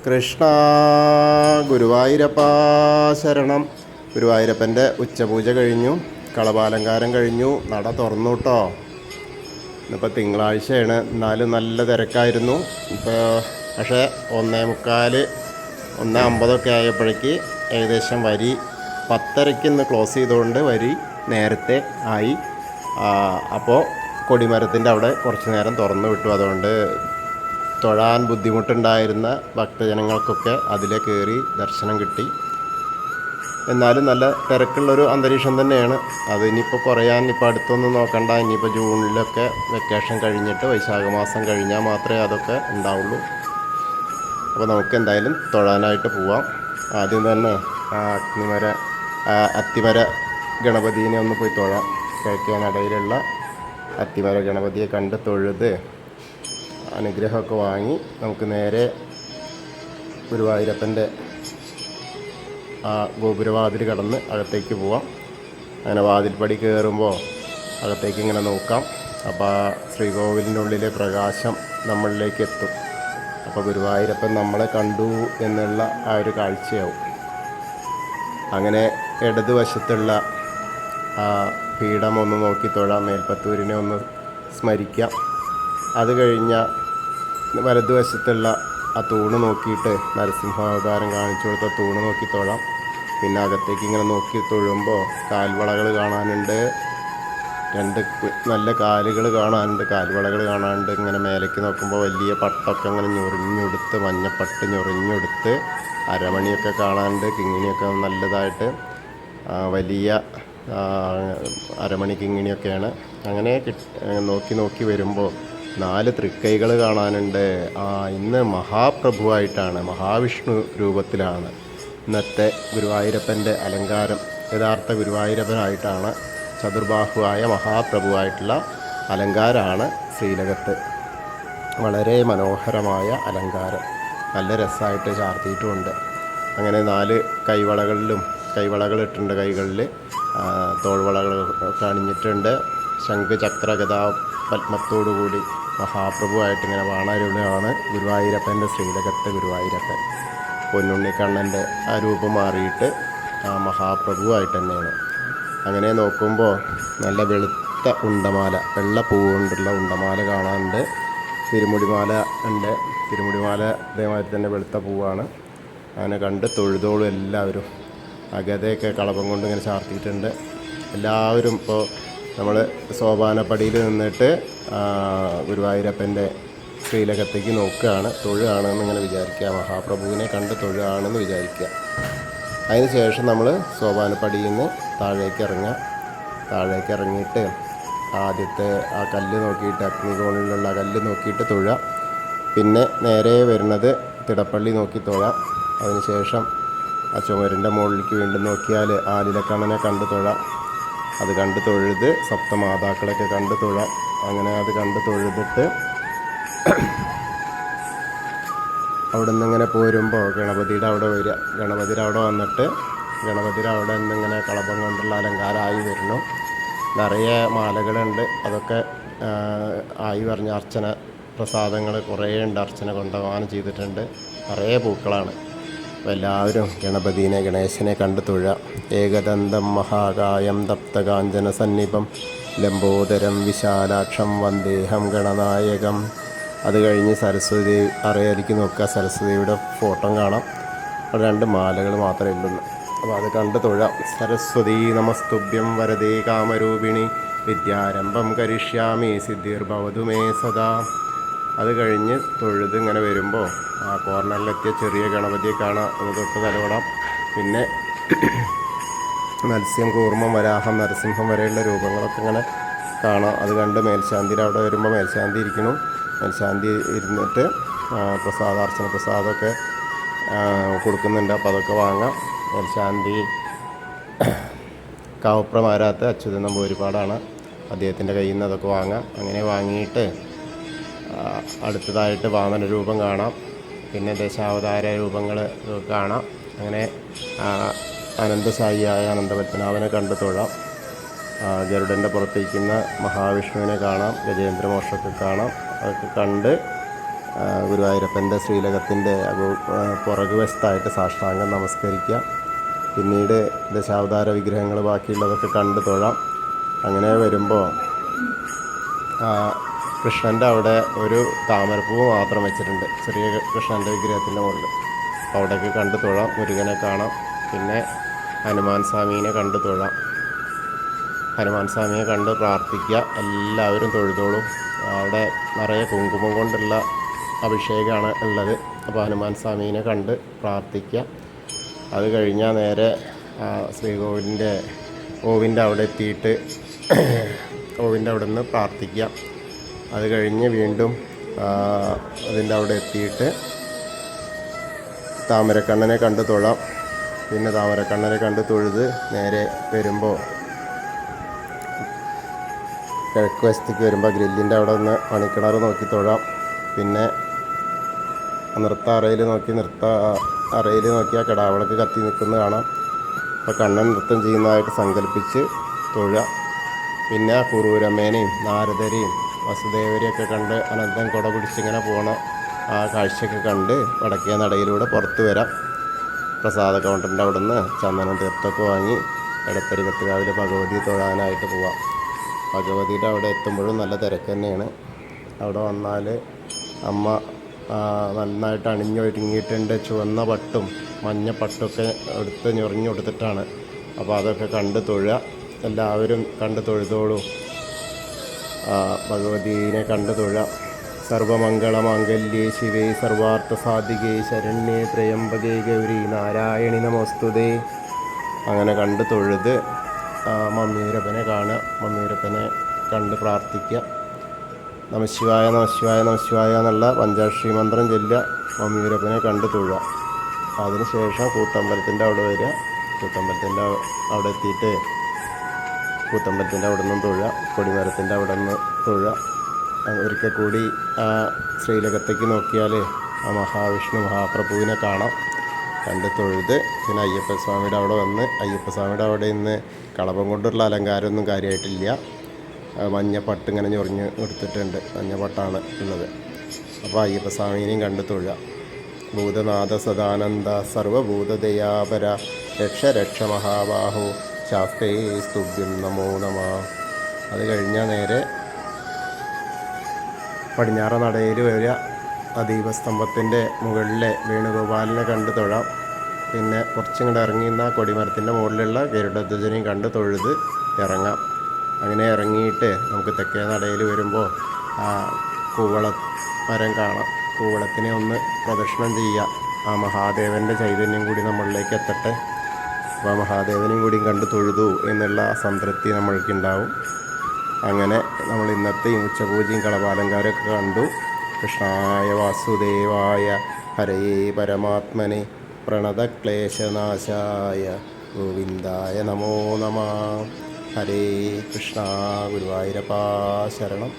കൃഷ്ണ ഗുരുവായൂരപ്പ ശരണം. ഗുരുവായൂരപ്പൻ്റെ ഉച്ചപൂജ കഴിഞ്ഞു, കളഭാലങ്കാരം കഴിഞ്ഞു, നട തുറന്നു കേട്ടോ. ഇന്നിപ്പോൾ തിങ്കളാഴ്ചയാണ്, എന്നാലും നല്ല തിരക്കായിരുന്നു. ഇപ്പോൾ പക്ഷേ 1:45 1:50 ആയപ്പോഴേക്ക് ഏകദേശം വരി 10:30 ഇന്ന് ക്ലോസ് ചെയ്തുകൊണ്ട് വരി നേരത്തെ ആയി. അപ്പോൾ കൊടിമരത്തിൻ്റെ അവിടെ കുറച്ച് നേരം തുറന്നു വിട്ടു. അതുകൊണ്ട് തൊഴാൻ ബുദ്ധിമുട്ടുണ്ടായിരുന്ന ഭക്തജനങ്ങൾക്കൊക്കെ അതിലെ കയറി ദർശനം കിട്ടി. എന്നാലും നല്ല തിരക്കുള്ളൊരു അന്തരീക്ഷം തന്നെയാണ്. അത് ഇനിയിപ്പോൾ കുറയാൻ ഇപ്പോൾ അടുത്തൊന്നും നോക്കണ്ട. ഇനിയിപ്പോൾ ജൂണിലൊക്കെ വെക്കേഷൻ കഴിഞ്ഞിട്ട് വൈശാഖ മാസം കഴിഞ്ഞാൽ മാത്രമേ അതൊക്കെ ഉണ്ടാവുള്ളൂ. അപ്പോൾ നമുക്ക് എന്തായാലും തൊഴാനായിട്ട് പോവാം. ആദ്യം തന്നെ അത്തിമര ഗണപതിനെ ഒന്ന് പോയി തൊഴാം. കിഴക്കേനടയിലുള്ള അത്തിമര ഗണപതിയെ കണ്ട് തൊഴുത് അനുഗ്രഹമൊക്കെ വാങ്ങി നമുക്ക് നേരെ ഗുരുവായൂരപ്പൻ്റെ ആ ഗോപുരവാതിൽ കടന്ന് അകത്തേക്ക് പോവാം. അങ്ങനെ വാതിൽപ്പടി കയറുമ്പോൾ അകത്തേക്ക് ഇങ്ങനെ നോക്കാം. അപ്പോൾ ആ ശ്രീകോവിലിൻ്റെ ഉള്ളിലെ പ്രകാശം നമ്മളിലേക്ക് എത്തും. അപ്പോൾ ഗുരുവായൂരപ്പൻ നമ്മളെ കണ്ടു എന്നുള്ള ആ ഒരു കാഴ്ചയാവും. അങ്ങനെ ഇടതുവശത്തുള്ള ആ പീഠം ഒന്ന് നോക്കി തൊഴാം. മേൽപ്പത്തൂരിനെ ഒന്ന് സ്മരിക്കാം. അത് കഴിഞ്ഞാൽ വലതുവശത്തുള്ള ആ തൂണ് നോക്കിയിട്ട് നരസിംഹാവതാരം കാണിച്ചു കൊടുത്ത തൂണ് നോക്കി തൊഴാം. പിന്നെ അകത്തേക്ക് ഇങ്ങനെ നോക്കി തൊഴുമ്പോൾ കാൽവളകൾ കാണാനുണ്ട്, 2 നല്ല കാലുകൾ കാണാനുണ്ട്, കാൽവളകൾ കാണാനുണ്ട്. ഇങ്ങനെ മേലേക്ക് നോക്കുമ്പോൾ വലിയ പട്ടൊക്കെ ഇങ്ങനെ ഞൊറിഞ്ഞെടുത്ത്, മഞ്ഞപ്പട്ട് ഞൊറിഞ്ഞെടുത്ത്, അരമണിയൊക്കെ കാണാനുണ്ട്, കിങ്ങിണിയൊക്കെ നല്ലതായിട്ട് വലിയ അരമണി കിങ്ങിണിയൊക്കെയാണ്. അങ്ങനെ നോക്കി വരുമ്പോൾ 4 തൃക്കൈകൾ കാണാനുണ്ട്. ഇന്ന് മഹാപ്രഭുവായിട്ടാണ്, മഹാവിഷ്ണു രൂപത്തിലാണ് ഇന്നത്തെ ഗുരുവായൂരപ്പൻ്റെ അലങ്കാരം. യഥാർത്ഥ ഗുരുവായൂരപ്പനായിട്ടാണ്, ചതുർബാഹുവായ മഹാപ്രഭുവായിട്ടുള്ള അലങ്കാരമാണ് ശ്രീലകത്ത്. വളരെ മനോഹരമായ അലങ്കാരം, നല്ല രസമായിട്ട് ചാർത്തിയിട്ടുമുണ്ട്. അങ്ങനെ 4 കൈവളകൾ ഇട്ടിട്ടുണ്ട്. കൈകളിൽ തോൾവളകൾ അണിഞ്ഞിട്ടുണ്ട്. ശംഖ് ചക്ര ഗദാ പത്മത്തോടുകൂടി മഹാപ്രഭുവായിട്ട് ഇങ്ങനെ വാണരുളാണ് ഗുരുവായൂരപ്പൻ്റെ ശ്രീലകത്തെ ഗുരുവായൂരപ്പൻ. പൊന്നുണ്ണിക്കണ്ണൻ്റെ ആ രൂപം മാറിയിട്ട് ആ മഹാപ്രഭുവായിട്ട് തന്നെയാണ്. അങ്ങനെ നോക്കുമ്പോൾ നല്ല വെളുത്ത ഉണ്ടമാല, വെള്ള പൂവ് കൊണ്ടുള്ള ഉണ്ടമാല കാണാനുണ്ട്. തിരുമുടിമാല ഉണ്ട്. തിരുമുടിമാല അതേമാതിരി തന്നെ വെളുത്ത പൂവാണ്. അങ്ങനെ കണ്ട് തൊഴുതോളും എല്ലാവരും. ആ ഗതയൊക്കെ കളഭം കൊണ്ട് ഇങ്ങനെ ചാർത്തിയിട്ടുണ്ട്. എല്ലാവരും ഇപ്പോൾ നമ്മൾ സോപാനപ്പടിയിൽ നിന്നിട്ട് ഗുരുവായൂരപ്പൻ്റെ ശ്രീലകത്തേക്ക് നോക്കുകയാണ്, തൊഴുകയാണെന്ന് ഇങ്ങനെ വിചാരിക്കുക. മഹാപ്രഭുവിനെ കണ്ട് തൊഴുകയാണെന്ന് വിചാരിക്കുക. അതിന് ശേഷം നമ്മൾ സോപാനപ്പടിയിൽ നിന്ന് താഴേക്ക് ഇറങ്ങിയിട്ട് ആദ്യത്തെ ആ കല്ല് നോക്കിയിട്ട്, അഗ്നികോണിലുള്ള കല്ല് നോക്കിയിട്ട് തൊഴുക. പിന്നെ നേരെ വരുന്നത് തിടപ്പള്ളി നോക്കി തൊഴാം. അതിന് ശേഷം ആ ചുമരിൻ്റെ മുകളിലേക്ക് വീണ്ടും നോക്കിയാൽ ആലിലക്കണ്ണനെ കണ്ട് തൊഴാം. അത് കണ്ട് തൊഴുത് സപ്തമാതാക്കളൊക്കെ കണ്ട് തൊഴാം. അങ്ങനെ അത് കണ്ട് തൊഴുതിട്ട് അവിടെ നിന്ന് ഇങ്ങനെ പോരുമ്പോൾ ഗണപതിയുടെ അവിടെ വരിക. ഗണപതിയുടെ അവിടെ വന്നിട്ട് ഗണപതിയുടെ അവിടെ നിന്നിങ്ങനെ കളഭം കൊണ്ടുള്ള അലങ്കാരമായി വരുന്നു. നിറയെ മാലകളുണ്ട്. അതൊക്കെ ആയി പറഞ്ഞ അർച്ചന പ്രസാദങ്ങൾ കുറേ ഉണ്ട്. അർച്ചന കൊണ്ടുപോകാൻ ചെയ്തിട്ടുണ്ട്. നിറയെ പൂക്കളാണ്. അപ്പോൾ എല്ലാവരും ഗണേശനെ കണ്ട് തൊഴുക. ഏകദന്തം മഹാകായം തപ്തകാഞ്ചന സന്നിപം ലംബോദരം വിശാലാക്ഷം വന്ദേഹം ഗണനായകം. അത് കഴിഞ്ഞ് സരസ്വതി അറിയാതിരിക്ക് നോക്കുക. സരസ്വതിയുടെ ഫോട്ടോ കാണാം. അവിടെ 2 മാലകൾ മാത്രമേ ഉള്ളൂ. അപ്പോൾ അത് കണ്ട് തൊഴാം. സരസ്വതി നമസ്തുഭ്യം വരദേ കാമരൂപിണി വിദ്യാരംഭം കരിഷ്യാമി സിദ്ധിർഭവതു മേ സദാ. അത് കഴിഞ്ഞ് തൊഴുത് ഇങ്ങനെ വരുമ്പോൾ ആ കോർണറിലെത്തിയ ചെറിയ ഗണപതിയെ കാണാം. ഒന്ന് തൊട്ട് തലവിടാം. പിന്നെ മത്സ്യം, കൂർമ്മം, വരാഹം, നരസിംഹം വരെയുള്ള രൂപങ്ങളൊക്കെ ഇങ്ങനെ കാണാം. അത് കണ്ട് മേൽശാന്തിയുടെ അവിടെ വരുമ്പോൾ മേൽശാന്തി ഇരിക്കുന്നു. മേൽശാന്തി ഇരുന്നിട്ട് പ്രസാദമൊക്കെ കൊടുക്കുന്നുണ്ട്. അപ്പോൾ അതൊക്കെ വാങ്ങാം. മേൽശാന്തി കാവപ്രമാരാത്ത അച്യുതൻ നമ്പൂതിരിപ്പാടാണ്. അദ്ദേഹത്തിൻ്റെ കയ്യിൽ നിന്ന് അതൊക്കെ വാങ്ങാം. അങ്ങനെ വാങ്ങിയിട്ട് അടുത്തതായിട്ട് വാമന രൂപം കാണാം. പിന്നെ ദശാവതാര രൂപങ്ങൾ കാണാം. അങ്ങനെ അനന്തസായിയായ അനന്തപത്മനാഭനെ കണ്ട് തൊഴാം. ഗരുഡൻ്റെ പുറത്തിരിക്കുന്ന മഹാവിഷ്ണുവിനെ കാണാം. ഗജേന്ദ്രമോക്ഷമൊക്കെ കാണാം. അതൊക്കെ കണ്ട് ഗുരുവായൂരപ്പൻ്റെ ശ്രീലകത്തിൻ്റെ പുറകുവശത്തായിട്ട് സാഷ്ടാംഗം നമസ്കരിക്കുക. പിന്നീട് ദശാവതാര വിഗ്രഹങ്ങൾ ബാക്കിയുള്ളതൊക്കെ കണ്ടു തൊഴാം. അങ്ങനെ വരുമ്പോൾ കൃഷ്ണൻ്റെ അവിടെ ഒരു താമരപ്പൂവ് മാത്രം വെച്ചിട്ടുണ്ട്, ചെറിയ കൃഷ്ണൻ്റെ വിഗ്രഹത്തിൻ്റെ മുകളിൽ. അവിടേക്ക് കണ്ടു തൊഴാം, മുരുകനെ കാണാം. പിന്നെ ഹനുമാൻ സ്വാമീനെ കണ്ടു തൊഴാം. ഹനുമാൻ സ്വാമിയെ കണ്ട് പ്രാർത്ഥിക്കുക. എല്ലാവരും തൊഴുതോളും. അവിടെ നിറയെ കുങ്കുമം കൊണ്ടുള്ള അഭിഷേകമാണ് ഉള്ളത്. അപ്പോൾ ഹനുമാൻ സ്വാമീനെ കണ്ട് പ്രാർത്ഥിക്കുക. അത് കഴിഞ്ഞാൽ നേരെ ശ്രീകോവിലിൻ്റെ ഓവിൻ്റെ അവിടെ എത്തിയിട്ട് ഓവിൻ്റെ അവിടെ നിന്ന് പ്രാർത്ഥിക്കുക. അത് കഴിഞ്ഞ് വീണ്ടും അതിൻ്റെ അവിടെ എത്തിയിട്ട് താമരക്കണ്ണനെ കണ്ട് തൊഴാം. പിന്നെ താമരക്കണ്ണനെ കണ്ട് തൊഴുത് നേരെ വരുമ്പോൾ കിഴക്ക് വശത്തേക്ക് വരുമ്പോൾ ഗ്രില്ലിൻ്റെ അവിടെ നിന്ന് മണിക്കിണർ നോക്കി തൊഴാം. പിന്നെ നൃത്ത അറയിൽ നോക്കിയാൽ കിടാവിളക്ക് കത്തി നിൽക്കുന്നത് കാണാം. അപ്പോൾ കണ്ണൻ നൃത്തം ചെയ്യുന്നതായിട്ട് സങ്കല്പിച്ച് തൊഴുക. പിന്നെ കുറൂരമ്മേനെയും നാരദരെയും വസുദേവരെയൊക്കെ കണ്ട് അനന്തം കുട പിടിച്ചിങ്ങനെ പോണ ആ കാഴ്ചയൊക്കെ കണ്ട് വടക്കേ നടയിലൂടെ പുറത്ത് വരാം. പ്രസാദ കൗണ്ടറിൻ്റെ അവിടെ നിന്ന് ചന്ദനം തീർത്തൊക്കെ വാങ്ങി എടത്തരികത്തുകാവിലെ ഭഗവതി തൊഴാനായിട്ട് പോവാം. ഭഗവതിയുടെ അവിടെ എത്തുമ്പോഴും നല്ല തിരക്ക് തന്നെയാണ്. അവിടെ വന്നാൽ അമ്മ നന്നായിട്ട് അണിഞ്ഞൊരുങ്ങിയിട്ടുണ്ട്. ചുവന്ന പട്ടും മഞ്ഞ പട്ടൊക്കെ എടുത്ത് ഞൊറിഞ്ഞു കൊടുത്തിട്ടാണ്. അപ്പോൾ അതൊക്കെ കണ്ട് തൊഴുക. എല്ലാവരും കണ്ട് തൊഴുതോളൂ. ഭഗവതീനെ കണ്ട് തൊഴുക. സർവമംഗളമാംഗല്യേ ശിവേ സർവാർത്ഥസാധികേ ശരണ്യേ ത്രയംബകേ ഗൗരി നാരായണി നമോസ്തുതേ. അങ്ങനെ കണ്ട് തൊഴുത് മമ്മിയൂരപ്പനെ കാണുക. മമ്മിയൂരപ്പനെ കണ്ട് പ്രാർത്ഥിക്കുക. നമശിവായ നമശിവായ നമശിവായ എന്നുള്ള പഞ്ചാക്ഷരി മന്ത്രം ചൊല്ലുക. മമ്മിയൂരപ്പനെ കണ്ട് തൊഴുക. അതിനുശേഷം കൂത്തമ്പലത്തിൻ്റെ അവിടെ വരിക. കൂത്തമ്പലത്തിൻ്റെ അവിടെ എത്തിയിട്ട് കൂത്തമ്പലത്തിൻ്റെ അവിടെ നിന്നും തൊഴുക. കൊടിമരത്തിൻ്റെ അവിടെ നിന്ന് തൊഴുക. ഒരിക്കൽ കൂടി ശ്രീലകത്തേക്ക് നോക്കിയാൽ ആ മഹാവിഷ്ണു മഹാപ്രഭുവിനെ കാണാം. കണ്ട് തൊഴുത് പിന്നെ അയ്യപ്പസ്വാമിയുടെ അവിടെ വന്ന് അയ്യപ്പസ്വാമിയുടെ അവിടെ ഇന്ന് കളഭം കൊണ്ടുള്ള അലങ്കാരമൊന്നും കാര്യമായിട്ടില്ല. മഞ്ഞപ്പട്ട് ഇങ്ങനെ ഞൊറിഞ്ഞ് എടുത്തിട്ടുണ്ട്. മഞ്ഞപ്പട്ടാണ് ഉള്ളത്. അപ്പോൾ അയ്യപ്പസ്വാമീനെയും കണ്ട് തൊഴുക. ഭൂതനാഥ സദാനന്ദ സർവഭൂതദയാപര രക്ഷ രക്ഷ മഹാബാഹു ശാസ്ത്രേ സ്തുഭ്യം നമോ നമ. അത് കഴിഞ്ഞാൽ നേരെ പടിഞ്ഞാറ നടയിൽ വരിക. ആ ദീപസ്തംഭത്തിൻ്റെ മുകളിലെ വേണുഗോപാലിനെ കണ്ട് തൊഴാം. പിന്നെ കുറച്ചിങ്ങോട്ട് ഇറങ്ങിയിരുന്ന കൊടിമരത്തിൻ്റെ മുകളിലുള്ള ഗരുഡധ്വജനെയും കണ്ട് തൊഴുത് ഇറങ്ങാം. അങ്ങനെ ഇറങ്ങിയിട്ട് നമുക്ക് തെക്കേ നടയിൽ വരുമ്പോൾ ആ കൂവള മരം കാണാം. കൂവളത്തിനെ ഒന്ന് പ്രദക്ഷിണം ചെയ്യുക. ആ മഹാദേവൻ്റെ ചൈതന്യം കൂടി നമ്മളിലേക്ക് എത്തട്ടെ. അപ്പോൾ ആ മഹാദേവനെയും കൂടിയും കണ്ട് തൊഴുതു എന്നുള്ള സംതൃപ്തി നമ്മൾക്കുണ്ടാവും. അങ്ങനെ നമ്മൾ ഇന്നത്തെ ഉച്ചപൂജയും കളഭാലങ്കാരമൊക്കെ കണ്ടു. കൃഷ്ണായ വാസുദേവായ ഹരയേ പരമാത്മനെ പ്രണതക്ലേശനാശായ ഗോവിന്ദായ നമോ നമഃ. ഹരേ കൃഷ്ണ. ഗുരുവായൂരപ്പാ ശരണം.